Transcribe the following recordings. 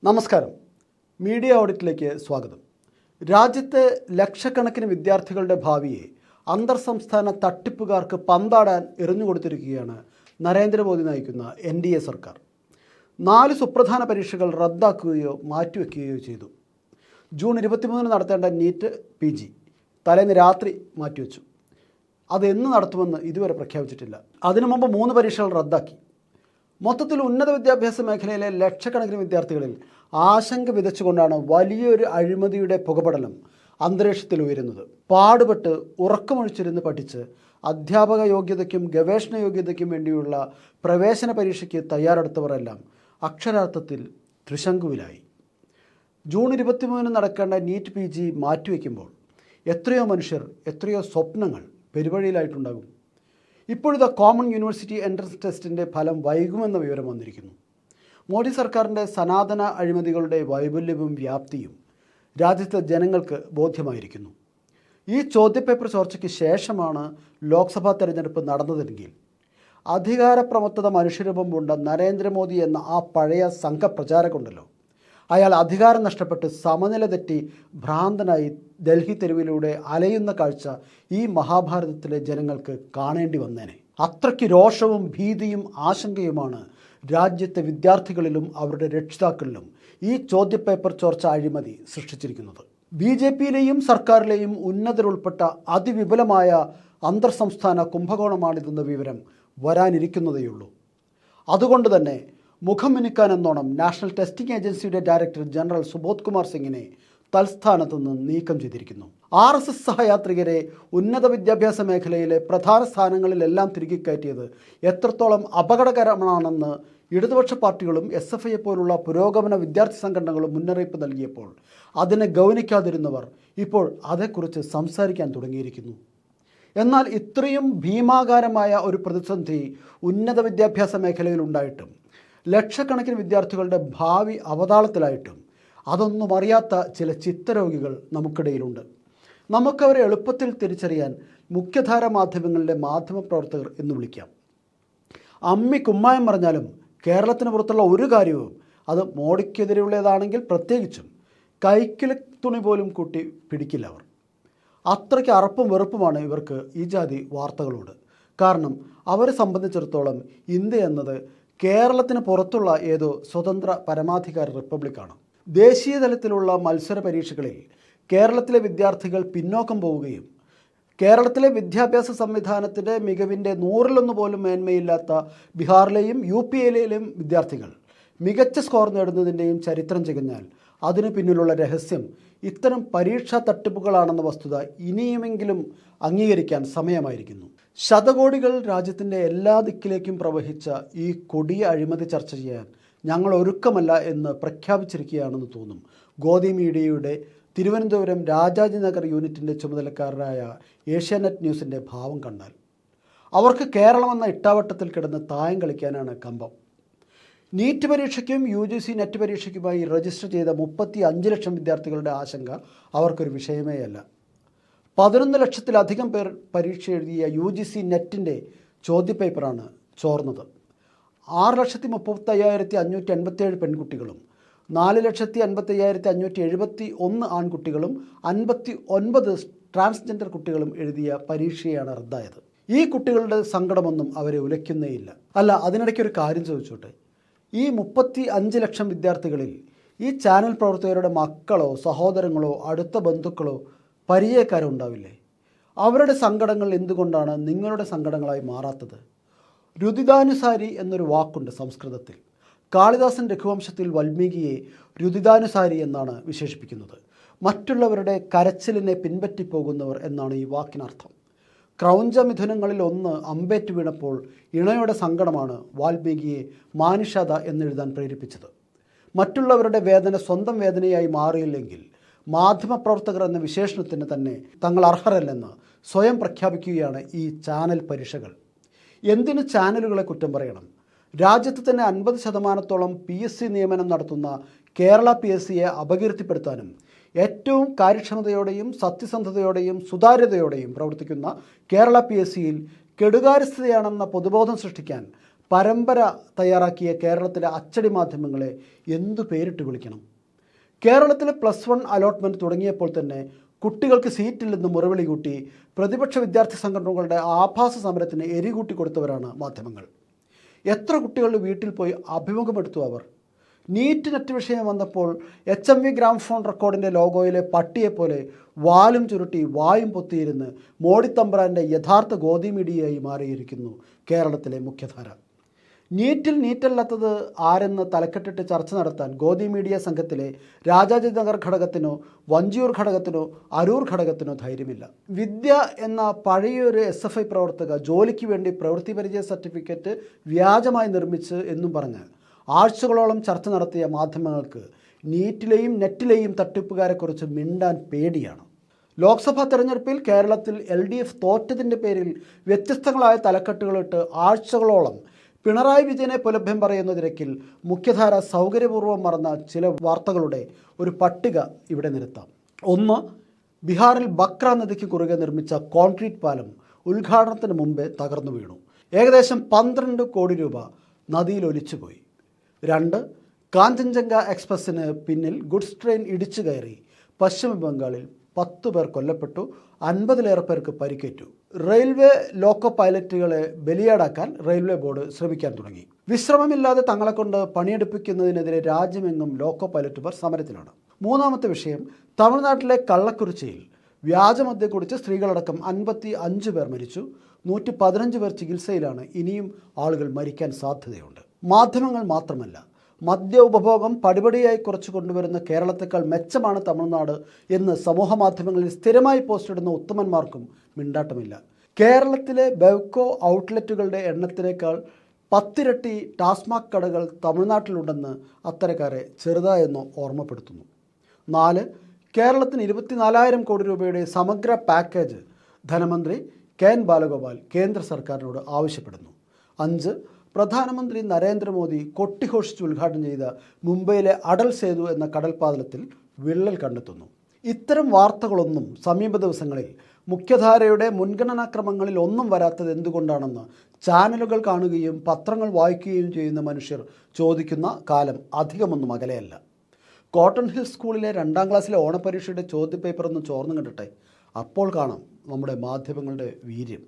നമസ്കാരം. മീഡിയ ഓഡിറ്റിലേക്ക് സ്വാഗതം. രാജ്യത്തെ ലക്ഷക്കണക്കിന് വിദ്യാർത്ഥികളുടെ ഭാവിയെ അന്തർ സംസ്ഥാന തട്ടിപ്പുകാർക്ക് പന്താടാൻ എറിഞ്ഞുകൊടുത്തിരിക്കുകയാണ് നരേന്ദ്രമോദി നയിക്കുന്ന NDA സർക്കാർ. 4 സുപ്രധാന പരീക്ഷകൾ റദ്ദാക്കുകയോ മാറ്റിവെക്കുകയോ ചെയ്തു. ജൂൺ 23 നടത്തേണ്ട നീറ്റ് PG തലേന്ന് രാത്രി മാറ്റിവെച്ചു. അതെന്ന് നടത്തുമെന്ന് ഇതുവരെ പ്രഖ്യാപിച്ചിട്ടില്ല. അതിനു മുമ്പ് 3 പരീക്ഷകൾ റദ്ദാക്കി. മൊത്തത്തിൽ ഉന്നത വിദ്യാഭ്യാസ മേഖലയിലെ ലക്ഷക്കണക്കിന് വിദ്യാർത്ഥികളിൽ ആശങ്ക വിതച്ചുകൊണ്ടാണ് വലിയൊരു അഴിമതിയുടെ പുകപടലം അന്തരീക്ഷത്തിൽ ഉയരുന്നത്. പാടുപെട്ട് ഉറക്കമൊഴിച്ചിരുന്ന് പഠിച്ച് അധ്യാപക യോഗ്യതയ്ക്കും ഗവേഷണ യോഗ്യതയ്ക്കും വേണ്ടിയുള്ള പ്രവേശന പരീക്ഷയ്ക്ക് തയ്യാറെടുത്തവരെല്ലാം അക്ഷരാർത്ഥത്തിൽ ത്രിശങ്കുവിലായി. ജൂൺ 23 നടക്കേണ്ട നീറ്റ് PG മാറ്റിവെക്കുമ്പോൾ എത്രയോ മനുഷ്യർ, എത്രയോ സ്വപ്നങ്ങൾ പെരുവഴിയിലായിട്ടുണ്ടാകും. ഇപ്പോഴത്തെ കോമൺ യൂണിവേഴ്സിറ്റി എൻട്രൻസ് ടെസ്റ്റിൻ്റെ ഫലം വൈകുമെന്ന വിവരം വന്നിരിക്കുന്നു. മോഡി സർക്കാരിൻ്റെ സനാതന അഴിമതികളുടെ വൈപുല്യവും വ്യാപ്തിയും രാജ്യത്തെ ജനങ്ങൾക്ക് ബോധ്യമായിരിക്കുന്നു. ഈ ചോദ്യപേപ്പർ ചോർച്ചയ്ക്ക് ശേഷമാണ് ലോക്സഭാ തെരഞ്ഞെടുപ്പ് നടന്നതെങ്കിൽ അധികാരപ്രമത്തത മനുഷ്യരൂപം പൂണ്ട നരേന്ദ്രമോദി എന്ന ആ പഴയ സംഘപ്രചാരകരുണ്ടല്ലോ, അയാൾ അധികാരം നഷ്ടപ്പെട്ട് സമനില തെറ്റി ഭ്രാന്തനായി ഡൽഹി തെരുവിലൂടെ അലയുന്ന കാഴ്ച ഈ മഹാഭാരതത്തിലെ ജനങ്ങൾക്ക് കാണേണ്ടി വന്നേനെ. അത്രയ്ക്ക് രോഷവും ഭീതിയും ആശങ്കയുമാണ് രാജ്യത്തെ വിദ്യാർത്ഥികളിലും അവരുടെ രക്ഷിതാക്കളിലും ഈ ചോദ്യപേപ്പർ ചോർച്ച അഴിമതി സൃഷ്ടിച്ചിരിക്കുന്നത്. BJPയിലെയും സർക്കാരിലെയും ഉന്നതരുൾപ്പെട്ട അതിവിപുലമായ അന്തർ സംസ്ഥാന കുംഭകോണമാണിതെന്ന വിവരം വരാനിരിക്കുന്നതേയുള്ളൂ. അതുകൊണ്ട് തന്നെ മുഖം മിനുക്കാനെന്നോണം നാഷണൽ ടെസ്റ്റിംഗ് ഏജൻസിയുടെ ഡയറക്ടർ ജനറൽ സുബോധ് കുമാർ സിംഗിനെ തൽസ്ഥാനത്ത് നിന്ന് നീക്കം ചെയ്തിരിക്കുന്നു. RSS സഹയാത്രികരെ ഉന്നത വിദ്യാഭ്യാസ മേഖലയിലെ പ്രധാന സ്ഥാനങ്ങളിലെല്ലാം തിരികെ കയറ്റിയത് എത്രത്തോളം അപകടകരമാണെന്ന് ഇടതുപക്ഷ പാർട്ടികളും SFI പോലുള്ള പുരോഗമന വിദ്യാർത്ഥി സംഘടനകളും മുന്നറിയിപ്പ് നൽകിയപ്പോൾ അതിനെ ഗൗനിക്കാതിരുന്നവർ ഇപ്പോൾ അതേക്കുറിച്ച് സംസാരിക്കാൻ തുടങ്ങിയിരിക്കുന്നു. എന്നാൽ ഇത്രയും ഭീമാകാരമായ ഒരു പ്രതിസന്ധി ഉന്നത വിദ്യാഭ്യാസ മേഖലയിൽ ഉണ്ടായിട്ടും ലക്ഷക്കണക്കിന് വിദ്യാർത്ഥികളുടെ ഭാവി അവതാളത്തിലായിട്ടും അതൊന്നും അറിയാത്ത ചില ചിത്തരോഗികൾ നമുക്കിടയിലുണ്ട്. നമുക്കവരെ എളുപ്പത്തിൽ തിരിച്ചറിയാൻ മുഖ്യധാര മാധ്യമങ്ങളിലെ മാധ്യമപ്രവർത്തകർ എന്ന് വിളിക്കാം. അമ്മി കുമ്മായം പറഞ്ഞാലും കേരളത്തിന് പുറത്തുള്ള ഒരു കാര്യവും, അത് മോഡിക്കെതിരെയുള്ളതാണെങ്കിൽ പ്രത്യേകിച്ചും, കൈക്കിൽ തുണി പോലും കൂട്ടി പിടിക്കില്ല അവർ. അത്രയ്ക്ക് അറപ്പും വെറുപ്പുമാണ് ഇവർക്ക് ഈ ജാതി വാർത്തകളോട്. കാരണം അവരെ സംബന്ധിച്ചിടത്തോളം ഇന്ത്യ എന്നത് കേരളത്തിന് പുറത്തുള്ള ഏതോ സ്വതന്ത്ര പരമാധികാര റിപ്പബ്ലിക്കാണ്. ദേശീയ തലത്തിലുള്ള മത്സര പരീക്ഷകളിൽ കേരളത്തിലെ വിദ്യാർത്ഥികൾ പിന്നോക്കം പോവുകയും കേരളത്തിലെ വിദ്യാഭ്യാസ സംവിധാനത്തിൻ്റെ മികവിൻ്റെ 100-1 പോലും മേന്മയില്ലാത്ത ബീഹാറിലെയും UPയിലെയും വിദ്യാർത്ഥികൾ മികച്ച സ്കോർ നേടുന്നതിൻ്റെയും ചരിത്രം ചികഞ്ഞാൽ അതിനു പിന്നിലുള്ള രഹസ്യം ഇത്തരം പരീക്ഷാ തട്ടിപ്പുകളാണെന്ന വസ്തുത ഇനിയുമെങ്കിലും അംഗീകരിക്കാൻ സമയമായിരിക്കുന്നു. ശതകോടികൾ രാജ്യത്തിൻ്റെ എല്ലാ ദിക്കിലേക്കും പ്രവഹിച്ച ഈ കൊടിയ അഴിമതി ചർച്ച ചെയ്യാൻ ഞങ്ങൾ ഒരുക്കമല്ല എന്ന് പ്രഖ്യാപിച്ചിരിക്കുകയാണെന്ന് തോന്നും ഗോദി മീഡിയയുടെ തിരുവനന്തപുരം രാജാജി നഗർ യൂണിറ്റിൻ്റെ ചുമതലക്കാരനായ ഏഷ്യാനെറ്റ് ന്യൂസിൻ്റെ ഭാവം കണ്ടാൽ. അവർക്ക് കേരളമെന്ന ഇട്ടാവട്ടത്തിൽ കിടന്ന് തായം കളിക്കാനാണ് കമ്പം. നീറ്റ് പരീക്ഷയ്ക്കും UGC നെറ്റ് പരീക്ഷയ്ക്കുമായി രജിസ്റ്റർ ചെയ്ത 35 ലക്ഷം വിദ്യാർത്ഥികളുടെ ആശങ്ക അവർക്കൊരു വിഷയമേ അല്ല. 11 ലക്ഷത്തിലധികം പേർ പരീക്ഷ എഴുതിയ UGC നെറ്റിൻ്റെ ചോദ്യപേപ്പറാണ് ചോർന്നത്. 6,35,587 പെൺകുട്ടികളും 4,55,571 ആൺകുട്ടികളും 59 ട്രാൻസ്ജെൻഡർ കുട്ടികളും എഴുതിയ പരീക്ഷയാണ് റദ്ദായത്. ഈ കുട്ടികളുടെ സങ്കടമൊന്നും അവരെ ഉലയ്ക്കുന്നേയില്ല. അല്ല, അതിനിടയ്ക്കൊരു കാര്യം ചോദിച്ചോട്ടെ. ഈ 35 ലക്ഷം വിദ്യാർത്ഥികളിൽ ഈ ചാനൽ പ്രവർത്തകരുടെ മക്കളോ സഹോദരങ്ങളോ അടുത്ത ബന്ധുക്കളോ പരിചയക്കാരോ ഉണ്ടാവില്ലേ? അവരുടെ സങ്കടങ്ങൾ എന്തുകൊണ്ടാണ് നിങ്ങളുടെ സങ്കടങ്ങളായി മാറാത്തത്? രുദിതാനുസാരി എന്നൊരു വാക്കുണ്ട് സംസ്കൃതത്തിൽ. കാളിദാസൻ രഘുവംശത്തിൽ വാൽമീകിയെ രുദിതാനുസാരി എന്നാണ് വിശേഷിപ്പിക്കുന്നത്. മറ്റുള്ളവരുടെ കരച്ചിലിനെ പിൻപറ്റിപ്പോകുന്നവർ എന്നാണ് ഈ വാക്കിനർത്ഥം. ക്രൗഞ്ചമിഥുനങ്ങളിൽ ഒന്ന് അമ്പേറ്റ് വീണപ്പോൾ ഇണയുടെ സങ്കടമാണ് വാൽമീകിയെ മാനുഷാദ എന്നെഴുതാൻ പ്രേരിപ്പിച്ചത്. മറ്റുള്ളവരുടെ വേദന സ്വന്തം വേദനയായി മാറിയില്ലെങ്കിൽ മാധ്യമപ്രവർത്തകർ എന്ന വിശേഷണത്തിന് തന്നെ തങ്ങൾ അർഹരല്ലെന്ന് സ്വയം പ്രഖ്യാപിക്കുകയാണ് ഈ ചാനൽ പരീക്ഷകൾ. എന്തിന് ചാനലുകളെ കുറ്റം പറയണം? രാജ്യത്ത് തന്നെ 50% PSC നിയമനം നടത്തുന്ന കേരള PSCയെ അപകീർത്തിപ്പെടുത്താനും ഏറ്റവും കാര്യക്ഷമതയോടെയും സത്യസന്ധതയോടെയും സുതാര്യതയോടെയും പ്രവർത്തിക്കുന്ന കേരള PSCയിൽ കെടുകാര്യസ്ഥതയാണെന്ന പൊതുബോധം സൃഷ്ടിക്കാൻ പരമ്പര തയ്യാറാക്കിയ കേരളത്തിലെ അച്ചടി മാധ്യമങ്ങളെ എന്തു പേരിട്ട് വിളിക്കണം? കേരളത്തിലെ +1 അലോട്ട്മെൻറ്റ് തുടങ്ങിയപ്പോൾ തന്നെ കുട്ടികൾക്ക് സീറ്റില്ലെന്ന് മുറവിളി കൂട്ടി പ്രതിപക്ഷ വിദ്യാർത്ഥി സംഘടനകളുടെ ആഭാസ സമരത്തിന് എരികൂട്ടി കൊടുത്തവരാണ് മാധ്യമങ്ങൾ. എത്ര കുട്ടികളുടെ വീട്ടിൽ പോയി അഭിമുഖമെടുത്തു അവർ? നീറ്റ് നെറ്റ് വിഷയം വന്നപ്പോൾ HMV ഗ്രാമഫോൺ റെക്കോർഡിൻ്റെ ലോഗോയിലെ പട്ടിയെപ്പോലെ വാലും ചുരുട്ടി വായും പൊത്തിയിരുന്ന് മോഡിത്തമ്പ്രാൻ്റെ യഥാർത്ഥ ഗോദി മീഡിയയായി മാറിയിരിക്കുന്നു കേരളത്തിലെ മുഖ്യധാര. നീറ്റല്ലാത്തത് ആരെന്ന് തലക്കെട്ടിട്ട് ചർച്ച നടത്താൻ ഗോദി മീഡിയ സംഘത്തിലെ രാജാജി നഗർ ഘടകത്തിനോ വഞ്ചിയൂർ ഘടകത്തിനോ അരൂർ ഘടകത്തിനോ ധൈര്യമില്ല. വിദ്യ എന്ന പഴയൊരു SFI പ്രവർത്തക ജോലിക്ക് വേണ്ടി പ്രവൃത്തി പരിചയ സർട്ടിഫിക്കറ്റ് വ്യാജമായി നിർമ്മിച്ച് എന്നും പറഞ്ഞ് ആഴ്ചകളോളം ചർച്ച നടത്തിയ മാധ്യമങ്ങൾക്ക് നീറ്റിലെയും നെറ്റിലെയും തട്ടിപ്പുകാരെക്കുറിച്ച് മിണ്ടാൻ പേടിയാണ്. ലോക്സഭാ തെരഞ്ഞെടുപ്പിൽ കേരളത്തിൽ LDF തോറ്റതിൻ്റെ പേരിൽ വ്യത്യസ്തങ്ങളായ തലക്കെട്ടുകളിട്ട് ആഴ്ചകളോളം പിണറായി വിജയനെ പുലഭ്യം പറയുന്ന നിരക്കിൽ മുഖ്യധാര സൗകര്യപൂർവ്വം മറന്ന ചില വാർത്തകളുടെ ഒരു പട്ടിക ഇവിടെ നിരത്താം. 1. ബീഹാറിൽ ബക്ര നദിക്ക് കുറുകെ നിർമ്മിച്ച കോൺക്രീറ്റ് പാലം ഉദ്ഘാടനത്തിന് മുമ്പേ തകർന്നു വീണു. ഏകദേശം 12 കോടി രൂപ നദിയിൽ ഒലിച്ചുപോയി. 2. കാഞ്ചൻജംഗ എക്സ്പ്രസ്സിന് പിന്നിൽ ഗുഡ്സ് ട്രെയിൻ ഇടിച്ചു കയറി പശ്ചിമ ബംഗാളിൽ 10 പേർ കൊല്ലപ്പെട്ടു, 50-ലേറെ പേർക്ക് പരിക്കേറ്റു. റെയിൽവേ ലോക്കോ പൈലറ്റുകളെ ബലിയാടാക്കാൻ റെയിൽവേ ബോർഡ് ശ്രമിക്കാൻ തുടങ്ങി. വിശ്രമമില്ലാതെ തങ്ങളെ കൊണ്ട് പണിയെടുപ്പിക്കുന്നതിനെതിരെ രാജ്യമെങ്ങും ലോക്കോ പൈലറ്റുമാർ സമരത്തിലാണ്. 3-ാമത്തെ വിഷയം, തമിഴ്നാട്ടിലെ കള്ളക്കുറിച്ചിയിൽ വ്യാജമദ്യം കുടിച്ച് സ്ത്രീകളടക്കം 55 പേർ മരിച്ചു, 115 പേർ ചികിത്സയിലാണ്. ഇനിയും ആളുകൾ മരിക്കാൻ സാധ്യതയുണ്ട്. മാധ്യമങ്ങൾ മാത്രമല്ല, മദ്യ ഉപഭോഗം പടിപടിയായി കുറച്ച് കൊണ്ടുവരുന്ന കേരളത്തെക്കാൾ മെച്ചമാണ് തമിഴ്നാട് എന്ന് സമൂഹ മാധ്യമങ്ങളിൽ സ്ഥിരമായി പോസ്റ്റിടുന്ന ഉത്തമന്മാർക്കും മിണ്ടാട്ടമില്ല. കേരളത്തിലെ ബെവ്കോ ഔട്ട്ലെറ്റുകളുടെ എണ്ണത്തിനേക്കാൾ 10 ഇരട്ടി ടാസ്മാക് കടകൾ തമിഴ്നാട്ടിലുണ്ടെന്ന് അത്തരക്കാരെ ചെറുതായെന്നോ ഓർമ്മപ്പെടുത്തുന്നു. 4. കേരളത്തിന് 24,000 കോടി രൂപയുടെ സമഗ്ര പാക്കേജ് ധനമന്ത്രി KN ബാലഗോപാൽ കേന്ദ്ര സർക്കാരിനോട് ആവശ്യപ്പെടുന്നു. 5. പ്രധാനമന്ത്രി നരേന്ദ്രമോദി കൊട്ടിഘോഷിച്ച് ഉദ്ഘാടനം ചെയ്ത മുംബൈയിലെ അടൽ സേതു എന്ന കടൽപ്പാതത്തിൽ വിള്ളൽ കണ്ടെത്തുന്നു. ഇത്തരം വാർത്തകളൊന്നും സമീപ ദിവസങ്ങളിൽ മുഖ്യധാരയുടെ മുൻഗണനാക്രമങ്ങളിൽ ഒന്നും വരാത്തത് എന്തുകൊണ്ടാണെന്ന് ചാനലുകൾ കാണുകയും പത്രങ്ങൾ വായിക്കുകയും ചെയ്യുന്ന മനുഷ്യർ ചോദിക്കുന്ന കാലം അധികമൊന്നും അകലെയല്ല. കോട്ടൺ ഹിൽ സ്കൂളിലെ 2ാം ക്ലാസ്സിലെ ഓണപരീക്ഷയുടെ ചോദ്യപേപ്പർ ഒന്ന് ചോർന്നു കണ്ടിട്ടെ, അപ്പോൾ കാണാം നമ്മുടെ മാധ്യമങ്ങളുടെ വീര്യം.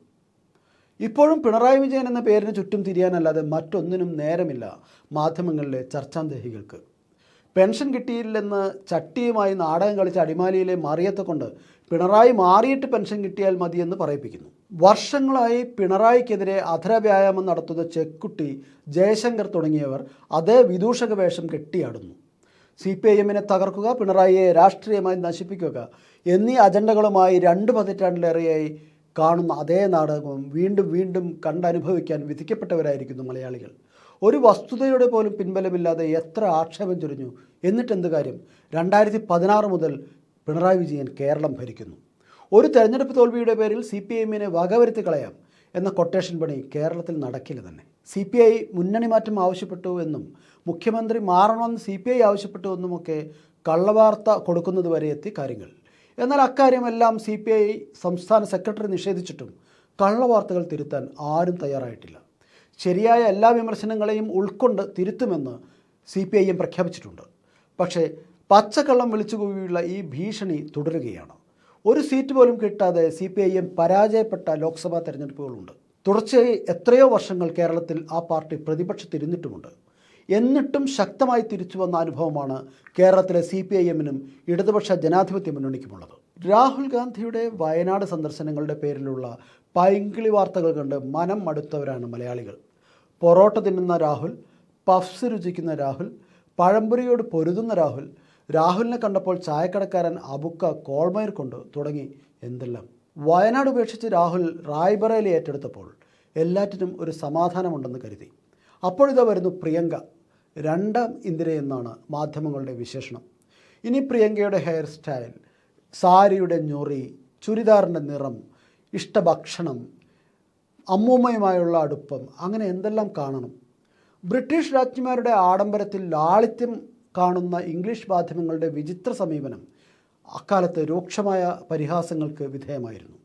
ഇപ്പോഴും പിണറായി വിജയൻ എന്ന പേരിന് ചുറ്റും തിരിയാനല്ലാതെ മറ്റൊന്നിനും നേരമില്ല മാധ്യമങ്ങളിലെ ചർച്ചാന്തേഹികൾക്ക്. പെൻഷൻ കിട്ടിയില്ലെന്ന് ചട്ടിയുമായി നാടകം കളിച്ച അടിമാലിയിലെ മറിയത്തെ കൊണ്ട് പിണറായി മാറിയിട്ട് പെൻഷൻ കിട്ടിയാൽ മതിയെന്ന് പറയിപ്പിക്കുന്നു. വർഷങ്ങളായി പിണറായിക്കെതിരെ അധരവ്യായാമം നടത്തുന്ന ചെക്കുട്ടി, ജയശങ്കർ തുടങ്ങിയവർ അതേ വിദൂഷക വേഷം കെട്ടിയാടുന്നു. CPIM-നെ തകർക്കുക, പിണറായിയെ രാഷ്ട്രീയമായി നശിപ്പിക്കുക എന്നീ അജണ്ടകളുമായി 2 പതിറ്റാണ്ടിലേറെയായി കാണുന്ന അതേ നാടകവും വീണ്ടും വീണ്ടും കണ്ടനുഭവിക്കാൻ വിധിക്കപ്പെട്ടവരായിരിക്കുന്നു മലയാളികൾ. ഒരു വസ്തുതയുടെ പോലും പിൻബലമില്ലാതെ എത്ര ആക്ഷേപം ചൊരിഞ്ഞു. എന്നിട്ടെന്ത് കാര്യം? 2016 മുതൽ പിണറായി വിജയൻ കേരളം ഭരിക്കുന്നു. ഒരു തെരഞ്ഞെടുപ്പ് തോൽവിയുടെ പേരിൽ CPIM-നെ വകവരുത്തി കളയാം എന്ന കൊട്ടേഷൻ പണി കേരളത്തിൽ നടക്കില്ല തന്നെ. CPI മുന്നണി മാറ്റം ആവശ്യപ്പെട്ടു എന്നും മുഖ്യമന്ത്രി മാറണമെന്ന് CPI ആവശ്യപ്പെട്ടു എന്നുമൊക്കെ കള്ളവാർത്ത കൊടുക്കുന്നത് വരെ എത്തി കാര്യങ്ങൾ. എന്നാൽ അക്കാര്യമെല്ലാം CPI സംസ്ഥാന സെക്രട്ടറി നിഷേധിച്ചിട്ടും കള്ളവാർത്തകൾ തിരുത്താൻ ആരും തയ്യാറായിട്ടില്ല. ശരിയായ എല്ലാ വിമർശനങ്ങളെയും ഉൾക്കൊണ്ട് തിരുത്തുമെന്ന് CPIM പ്രഖ്യാപിച്ചിട്ടുണ്ട്. പക്ഷേ പച്ചക്കള്ളം വിളിച്ചുകൂവിയുള്ള ഈ ഭീഷണി തുടരുകയാണ്. ഒരു സീറ്റ് പോലും കിട്ടാതെ CPIM പരാജയപ്പെട്ട ലോക്സഭാ തെരഞ്ഞെടുപ്പുകളുണ്ട്. തുടർച്ചയായി എത്രയോ വർഷങ്ങൾ കേരളത്തിൽ ആ പാർട്ടി പ്രതിപക്ഷത്തിരുന്നിട്ടുമുണ്ട്. എന്നിട്ടും ശക്തമായി തിരിച്ചു വന്ന അനുഭവമാണ് കേരളത്തിലെ CPIM-നും ഇടതുപക്ഷ ജനാധിപത്യ മുന്നണിക്കുമുള്ളത്. രാഹുൽ ഗാന്ധിയുടെ വയനാട് സന്ദർശനങ്ങളുടെ പേരിലുള്ള പൈങ്കിളി വാർത്തകൾ കണ്ട് മനം മടുത്തവരാണ് മലയാളികൾ. പൊറോട്ട തിന്നുന്ന രാഹുൽ, പഫ്സ് രുചിക്കുന്ന രാഹുൽ, പഴംപൊരിയോട് പൊരുതുന്ന രാഹുൽ, രാഹുലിനെ കണ്ടപ്പോൾ ചായക്കടക്കാരൻ അബുക്ക കോൾമയർ കൊണ്ട് തുടങ്ങി എന്തെല്ലാം. വയനാട് ഉപേക്ഷിച്ച് രാഹുൽ റായ്ബറേലി ഏറ്റെടുത്തപ്പോൾ എല്ലാറ്റിനും ഒരു സമാധാനമുണ്ടെന്ന് കരുതി. അപ്പോഴിതാ വരുന്നു പ്രിയങ്ക, 2ാം ഇന്ദിരയെന്നാണ് മാധ്യമങ്ങളുടെ വിശേഷണം. ഇനി പ്രിയങ്കയുടെ ഹെയർ സ്റ്റൈൽ, സാരിയുടെ ഞൊറി, ചുരിദാറിൻ്റെ നിറം, ഇഷ്ടഭക്ഷണം, അമ്മൂമ്മയുമായുള്ള അടുപ്പം, അങ്ങനെ എന്തെല്ലാം കാണണം. ബ്രിട്ടീഷ് രാജ്ഞിമാരുടെ ആഡംബരത്തിൽ ലാളിത്യം കാണുന്ന ഇംഗ്ലീഷ് മാധ്യമങ്ങളുടെ വിചിത്ര സമീപനം അക്കാലത്ത് രൂക്ഷമായ പരിഹാസങ്ങൾക്ക് വിധേയമായിരുന്നു.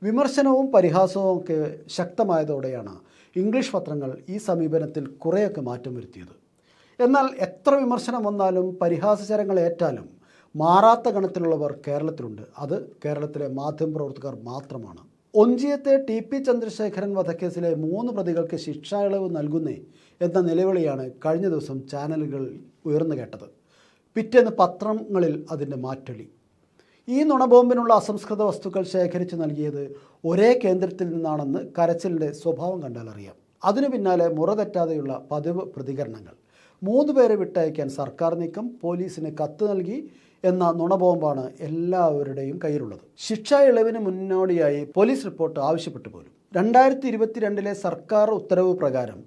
വിമർശനവും പരിഹാസവും ഒക്കെ ശക്തമായതോടെയാണ് ഇംഗ്ലീഷ് പത്രങ്ങൾ ഈ സമീപനത്തിൽ കുറേയൊക്കെ മാറ്റം വരുത്തിയത്. എന്നാൽ എത്ര വിമർശനം വന്നാലും പരിഹാസചരങ്ങൾ ഏറ്റാലും മാറാത്ത ഗണത്തിലുള്ളവർ കേരളത്തിലുണ്ട്. അത് കേരളത്തിലെ മാധ്യമപ്രവർത്തകർ മാത്രമാണ്. ഒഞ്ചിയത്തെ TP ചന്ദ്രശേഖരൻ വധക്കേസിലെ 3 പ്രതികൾക്ക് ശിക്ഷാ ഇളവ് നൽകുന്നേ എന്ന നിലവിളിയാണ് കഴിഞ്ഞ ദിവസം ചാനലുകളിൽ ഉയർന്നു കേട്ടത്. പിറ്റേന്ന് പത്രങ്ങളിൽ അതിൻ്റെ മാറ്റൊലി. ഈ നുണബോംബിനുള്ള അസംസ്കൃത വസ്തുക്കൾ ശേഖരിച്ച് നൽകിയത് ഒരേ കേന്ദ്രത്തിൽ നിന്നാണെന്ന് കരച്ചിലിൻ്റെ സ്വഭാവം കണ്ടാൽ അറിയാം. അതിനു പിന്നാലെ മുറ തെറ്റാതെയുള്ള പതിവ് പ്രതികരണങ്ങൾ. 3 പേരെ വിട്ടയക്കാൻ സർക്കാർ നീക്കം, പോലീസിന് കത്ത് നൽകി എന്ന നുണബോംബാണ് എല്ലാവരുടെയും കയ്യിലുള്ളത്. ശിക്ഷാ ഇളവിന് മുന്നോടിയായി പോലീസ് റിപ്പോർട്ട് ആവശ്യപ്പെട്ടു പോലും. 2022 സർക്കാർ ഉത്തരവ് പ്രകാരം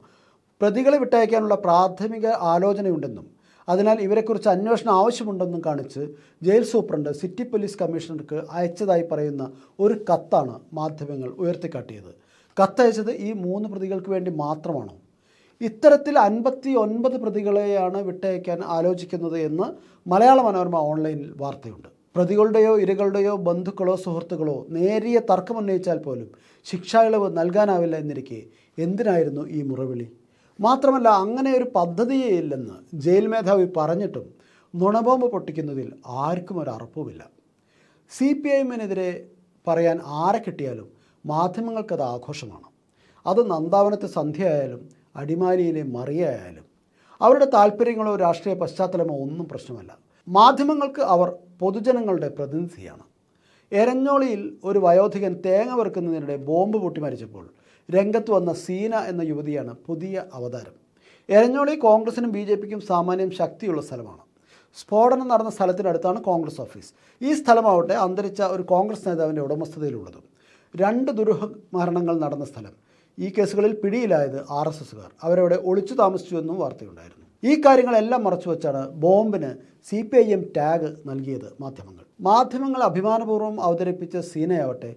പ്രതികളെ വിട്ടയക്കാനുള്ള പ്രാഥമിക ആലോചനയുണ്ടെന്നും അതിനാൽ ഇവരെക്കുറിച്ച് അന്വേഷണം ആവശ്യമുണ്ടെന്നും കാണിച്ച് ജയിൽ സൂപ്രണ്ട് സിറ്റി പോലീസ് കമ്മീഷണർക്ക് അയച്ചതായി പറയുന്ന ഒരു കത്താണ് മാധ്യമങ്ങൾ ഉയർത്തിക്കാട്ടിയത്. കത്തയച്ചത് ഈ 3 പ്രതികൾക്ക് വേണ്ടി മാത്രമാണോ? ഇത്തരത്തിൽ 59 പ്രതികളെയാണ് വിട്ടയക്കാൻ ആലോചിക്കുന്നത് എന്ന് മലയാള മനോരമ ഓൺലൈനിൽ വാർത്തയുണ്ട്. പ്രതികളുടെയോ ഇരകളുടെയോ ബന്ധുക്കളോ സുഹൃത്തുക്കളോ നേരിയ തർക്കമുന്നയിച്ചാൽ പോലും ശിക്ഷാ ഇളവ് നൽകാനാവില്ല എന്നിരിക്കെ എന്തിനായിരുന്നു ഈ മുറവിളി? മാത്രമല്ല, അങ്ങനെ ഒരു പദ്ധതിയേ ഇല്ലെന്ന് ജയിൽ മേധാവി പറഞ്ഞിട്ടും നുണബോംബ് പൊട്ടിക്കുന്നതിൽ ആർക്കും ഒരു അറപ്പുമില്ല. CPIഎമ്മിനെതിരെ പറയാൻ ആരെ കിട്ടിയാലും മാധ്യമങ്ങൾക്കത് ആഘോഷമാണ്. അത് നന്ദാവനത്തെ സന്ധ്യയായാലും അടിമാലിയിലെ മറിയായാലും അവരുടെ താല്പര്യങ്ങളോ രാഷ്ട്രീയ പശ്ചാത്തലമോ ഒന്നും പ്രശ്നമല്ല. മാധ്യമങ്ങൾക്ക് അവർ പൊതുജനങ്ങളുടെ പ്രതിനിധിയാണ്. എരഞ്ഞോളിയിൽ ഒരു വയോധികൻ തേങ്ങ വെറുക്കുന്നതിനിടെ ബോംബ് പൊട്ടി മരിച്ചപ്പോൾ രംഗത്ത് വന്ന സീന എന്ന യുവതിയാണ് പുതിയ അവതാരം. എരഞ്ഞോളി കോൺഗ്രസിനും BJPക്കും സാമാന്യം ശക്തിയുള്ള സ്ഥലമാണ്. സ്ഫോടനം നടന്ന സ്ഥലത്തിനടുത്താണ് കോൺഗ്രസ് ഓഫീസ്. ഈ സ്ഥലമാവട്ടെ അന്തരിച്ച ഒരു കോൺഗ്രസ് നേതാവിൻ്റെ ഉടമസ്ഥതയിലുള്ളതും. 2 ദുരൂഹമരണങ്ങൾ നടന്ന സ്ഥലം. ഈ കേസുകളിൽ പിടിയിലായത് RSSകാർ. അവരവിടെ ഒളിച്ചു താമസിച്ചുവെന്നും വാർത്തയുണ്ടായിരുന്നു. ഈ കാര്യങ്ങളെല്ലാം മറച്ചുവെച്ചാണ് ബോംബിന് CPIഎം ടാഗ് നൽകിയത് മാധ്യമങ്ങൾ അഭിമാനപൂർവ്വം അവതരിപ്പിച്ച സീനയാവട്ടെ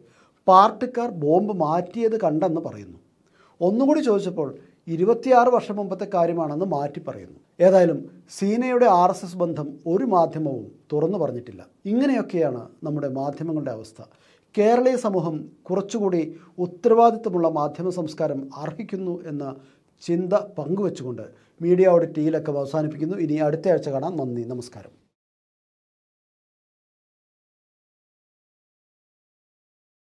പാർട്ടിക്കാർ ബോംബ് മാറ്റിയത് കണ്ടെന്ന് പറയുന്നു. ഒന്നുകൂടി ചോദിച്ചപ്പോൾ 26 വർഷം മുമ്പത്തെ കാര്യമാണെന്ന് മാറ്റി പറയുന്നു. ഏതായാലും സീനയുടെ RSS ബന്ധം ഒരു മാധ്യമവും തുറന്നു പറഞ്ഞിട്ടില്ല. ഇങ്ങനെയൊക്കെയാണ് നമ്മുടെ മാധ്യമങ്ങളുടെ അവസ്ഥ. കേരളീയ സമൂഹം കുറച്ചുകൂടി ഉത്തരവാദിത്തമുള്ള മാധ്യമ സംസ്കാരം അർഹിക്കുന്നു എന്ന ചിന്ത പങ്കുവെച്ചുകൊണ്ട് മീഡിയ ഓഡിറ്റ് ഈ ലക്കം അവസാനിപ്പിക്കുന്നു. ഇനി അടുത്ത ആഴ്ച കാണാം. നന്ദി, നമസ്കാരം.